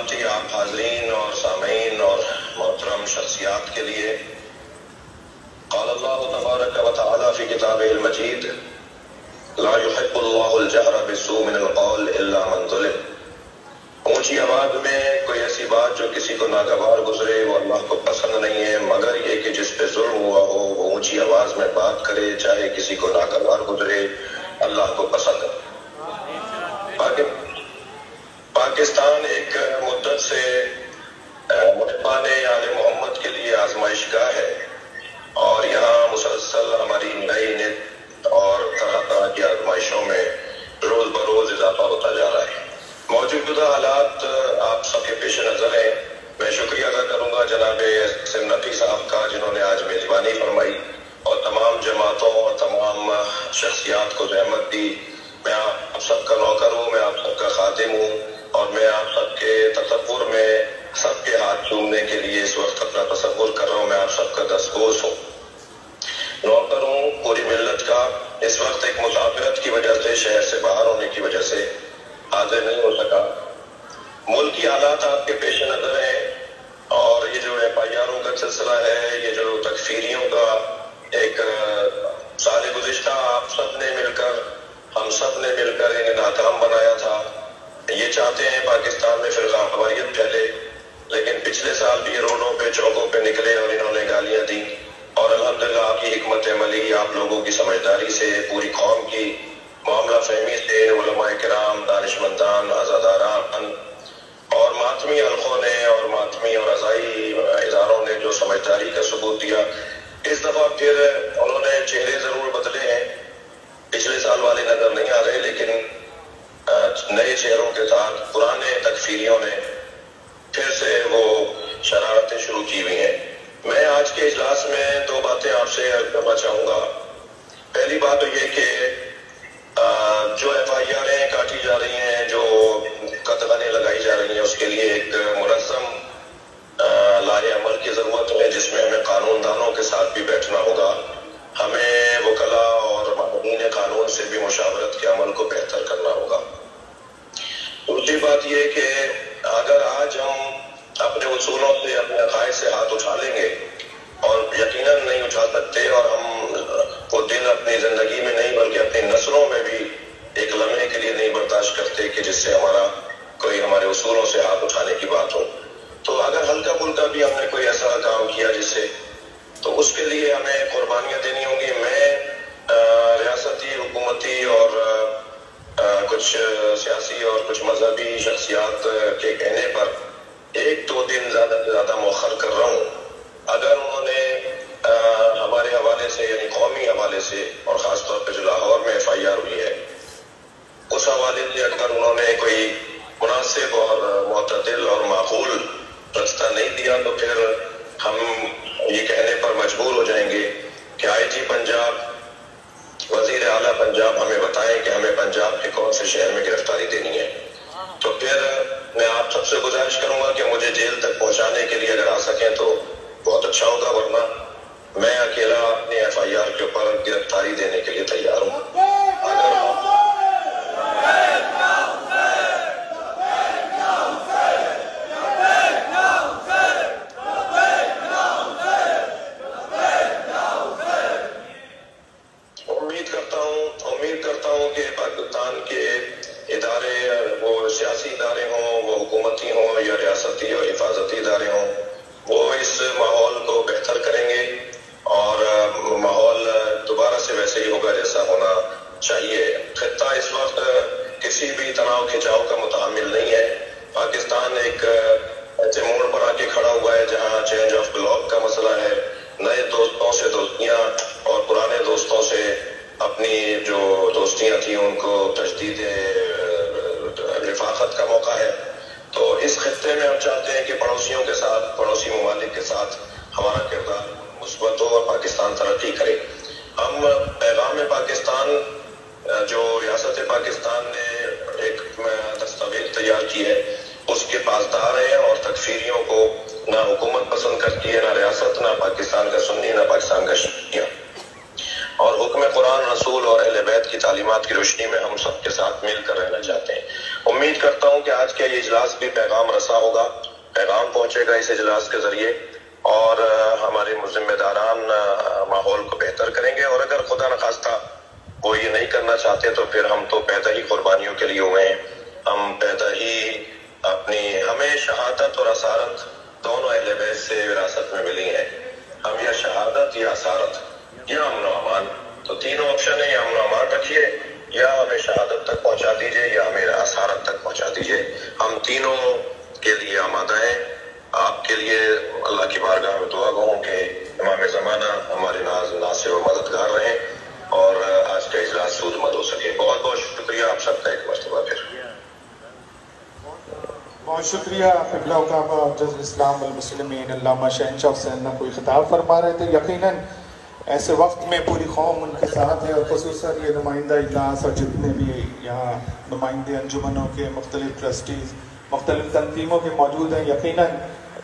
سلام تھی آپ حاضرین اور سامعین اور محترم شخصیات کے لیے۔ قال اللہ تبارک و تعالی فی کتابہ المجید لا يحب اللہ الجہر بالسوء من القول الا من ظلم۔ اونچی آواز میں کوئی ایسی بات جو کسی کو ناگوار گزرے وہ اللہ کو پسند نہیں ہے، مگر یہ کہ جس پہ ظلم ہوا ہو وہ اونچی آواز میں بات کرے، چاہے کسی کو ناگوار گزرے، اللہ کو پسند ہے۔ پاکستان ایک مدت سے محبان آل محمد کے لیے آزمائش گاہ ہے، اور یہاں مسلسل ہماری نئی نت اور طرح طرح کی آزمائشوں میں روز بروز اضافہ ہوتا جا رہا ہے۔ موجودہ حالات آپ سب کے پیش نظر ہیں۔ میں شکریہ ادا کروں گا جناب اسم نقی صاحب کا، جنہوں نے آج میزبانی فرمائی اور تمام جماعتوں اور تمام شخصیات کو زحمت دی۔ میں آپ سب کا نوکر ہوں، میں آپ سب کا خادم ہوں، اور میں آپ سب کے تصور میں سب کے ہاتھ چومنے کے لیے اس وقت اپنا تصور کر رہا ہوں۔ میں آپ سب کا دستگوش ہوں، نوکر ہوں پوری ملت کا۔ اس وقت ایک مسافرت کی وجہ سے، شہر سے باہر ہونے کی وجہ سے حاضر نہیں ہو سکا۔ ملک کی حالات آپ کے پیش نظر ہیں، اور یہ جو ایف آئی آروں کا سلسلہ ہے، یہ جو تکفیریوں کا ایک سال گزشتہ آپ سب نے مل کر، ہم سب نے مل کر انہیں ناکام بنایا تھا۔ یہ چاہتے ہیں پاکستان میں فرقہ واریت پھیلے، لیکن پچھلے سال بھی روڈوں پہ چوکوں پہ نکلے اور انہوں نے گالیاں دی، اور الحمدللہ آپ کی حکمت عملی، آپ لوگوں کی سمجھداری سے، پوری قوم کی معاملہ فہمی سے، علماء کرام، دانشمندان، عزاداران اور ماتمی حلقوں نے اور ماتمی اور عزائی اداروں نے جو سمجھداری کا ثبوت دیا، اس دفعہ پھر انہوں نے چہرے ضرور بدلے ہیں، پچھلے سال والے نظر نہیں آ رہے، لیکن نئے چہروں کے ساتھ پرانے تکفیریوں نے پھر سے وہ شرارتیں شروع کی ہوئی ہیں۔ میں آج کے اجلاس میں دو باتیں آپ سے کرنا چاہوں گا۔ پہلی بات تو یہ کہ جو ایف آئی آریں کاٹی جا رہی ہیں، جو قطغنیں لگائی جا رہی ہیں، اس کے لیے ایک منظم لائحہ عمل کی ضرورت ہے، جس میں ہمیں قانون دانوں کے ساتھ بھی بیٹھنا ہوگا، ہمیں وکلاء اور ماہرین قانون سے بھی مشاورت کے عمل کو بہتر کرنا ہوگا۔ دوسری بات یہ کہ اگر آج ہم اپنے اصولوں سے، اپنے عقائد سے ہاتھ اٹھا لیں گے، اور یقیناً نہیں اٹھا سکتے، اور ہم وہ دن اپنی زندگی میں نہیں بلکہ اپنی نسلوں میں بھی ایک لمحے کے لیے نہیں برداشت کرتے کہ جس سے کوئی ہمارے اصولوں سے ہاتھ اٹھانے کی بات ہو، تو اگر ہلکا پھلکا بھی ہم نے کوئی ایسا کام کیا جس سے، تو اس کے لیے ہمیں قربانیاں دینی ہوں گی۔ میں ریاستی، حکومتی اور کچھ سیاسی اور کچھ مذہبی شخصیات کے کہنے پر ایک دو دن زیادہ سے زیادہ مؤخر کر رہا ہوں۔ اگر انہوں نے ہمارے حوالے سے، یعنی قومی حوالے سے، اور خاص طور پہ جو لاہور میں ایف آئی آر ہوئی ہے، اس حوالے سے اگر انہوں نے کوئی مناسب اور معتدل اور معقول راستہ نہیں دیا، تو پھر ہم یہ کہنے پر مجبور ہو جائیں گے کہ آئی جی پنجاب، وزیر اعلیٰ پنجاب ہمیں بتائیں کہ ہمیں پنجاب کے کون سے شہر میں گرفتاری دینی ہے۔ تو پھر میں آپ سب سے گزارش کروں گا کہ مجھے جیل تک پہنچانے کے لیے اگر آ سکیں تو بہت اچھا ہوگا، ورنہ میں اکیلا اپنے ایف آئی آر کے اوپر گرفتاری دینے کے لیے تیار ہوں۔ امید کرتا ہوں کہ پاکستان کے ادارے، وہ سیاسی ادارے ہوں، وہ حکومتی ہوں یا ریاستی اور حفاظتی ادارے ہوں، وہ اس ماحول کو بہتر کریں گے، اور ماحول دوبارہ سے ویسے ہی ہوگا جیسا ہونا چاہیے۔ خطہ اس وقت کسی بھی تناؤ کھینچاؤ کا متحمل نہیں ہے۔ پاکستان ایک ایسے موڑ پر آ کے کھڑا ہوا ہے جہاں چینج آف بلاک کا مسئلہ ہے، نئے دوستوں سے دوستیاں اور پرانے دوستوں سے اپنی جو دوستیاں تھیں ان کو تجدید رفاقت کا موقع ہے۔ تو اس خطے میں ہم چاہتے ہیں کہ پڑوسیوں کے ساتھ، پڑوسی ممالک کے ساتھ ہمارا کردار مثبت ہو اور پاکستان ترقی کرے۔ ہم پیغام پاکستان، جو ریاست پاکستان نے ایک دستاویز تیار کی ہے، اس کے پاسدار ہیں، اور تکفیریوں کو نہ حکومت پسند کرتی ہے، نہ ریاست، نہ پاکستان کا سنی، نہ پاکستان کا شیعہ۔ اور حکم قرآن، رسول اور اہل بیت کی تعلیمات کی روشنی میں ہم سب کے ساتھ مل کر رہنا چاہتے ہیں۔ امید کرتا ہوں کہ آج کا یہ اجلاس بھی پیغام رساں ہوگا، پیغام پہنچے گا اس اجلاس کے ذریعے، اور ہمارے ذمہ داران ماحول کو بہتر کریں گے۔ اور اگر خدا نخواستہ وہ یہ نہیں کرنا چاہتے تو پھر ہم تو پیدا ہی قربانیوں کے لیے ہوئے ہیں، ہم پیدا ہی ہمیں شہادت اور اسارت دونوں اہل بیت سے وراثت میں ملی ہیں، ہم یا شہادت یا اسارت یا امن و امان، تو تینوں آپشن ہیں، یا امن و امان رکھیے، یا ہمیں شہادت تک پہنچا دیجئے، یا ہمیں اسارت تک پہنچا دیجئے، ہم تینوں کے لیے آمادہ ہیں۔ آپ کے لیے اللہ کی بارگاہ میں دعا گو ہوں کہ امام زمانہ ہمارے ناصر و مددگار رہیں اور آج کا اجلاس سود مند ہو سکے۔ بہت بہت شکریہ آپ سب کا ایک مرتبہ پھر۔ بہت شکریہ قبلہ کعبہ جز اسلام والمسلمین علامہ شہنشاہ حسین کوئی خطاب فرما رہے تھے۔ یقیناً ایسے وقت میں پوری قوم ان کے ساتھ ہے، اور خصوصاً یہ نمائندہ اجلاس اور جتنے بھی یہاں نمائندے انجمنوں کے مختلف ٹرسٹیز مختلف تنظیموں کے موجود ہیں، یقیناً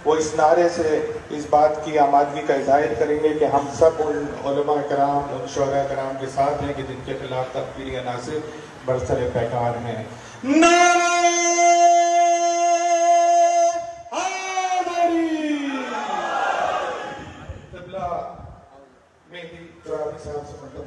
وہ اس نعرے سے اس بات کی آمادگی کا اظہار کریں گے کہ ہم سب ان علماء کرام، ان شہداء کرام کے ساتھ ہیں کہ جن کے خلاف تکفیری عناصر برسر پیکار ہیں۔ قبلہ مہدی ترابی صاحب سے مطلب